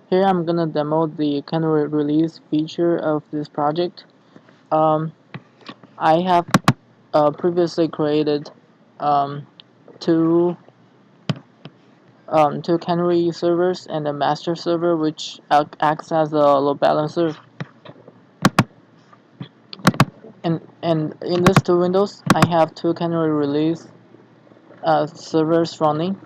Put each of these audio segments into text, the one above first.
Here I'm gonna demo the canary release feature of this project. Um, I have previously created um, two two canary servers and a master server, which acts as a load balancer. And in these two windows, I have two canary release servers running.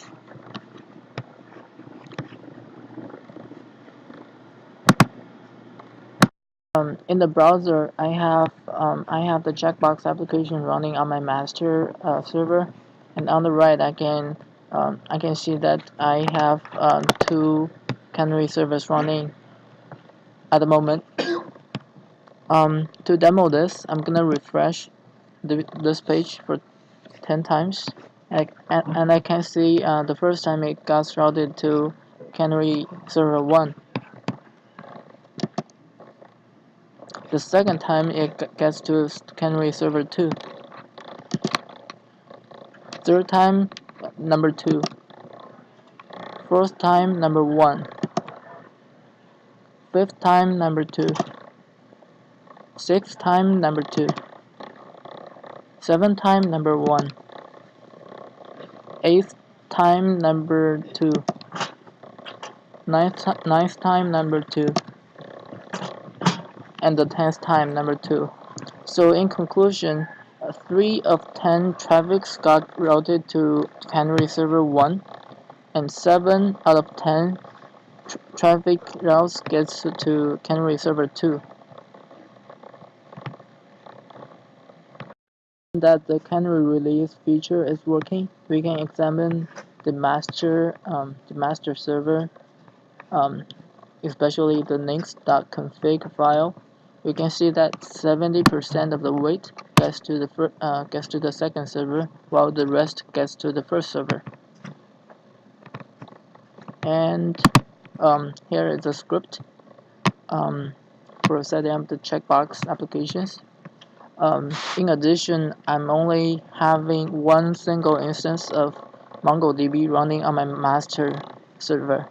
In the browser, I have the Jackbox application running on my master server, and on the right, I can see that I have two canary servers running at the moment. To demo this, I'm gonna refresh this page for 10 times, and I can see the first time it got routed to canary server 1. The second time it gets to canary server 2. Third time, number 2. Fourth time, number 1. Fifth time, number 2. Sixth time, number 2. Seventh time, number 1. Eighth time, number 2. Ninth time, number 2. And the 10th time, number 2. So in conclusion, 3 of 10 traffics got routed to canary server 1, and 7 out of 10 traffic routes gets to canary server 2. That the canary release feature is working, we can examine the master server, especially the links.config file. We can see that 70% of the weight gets to the second server, while the rest gets to the first server. And here is a script for setting up the checkbox applications. In addition, I'm only having one single instance of MongoDB running on my master server.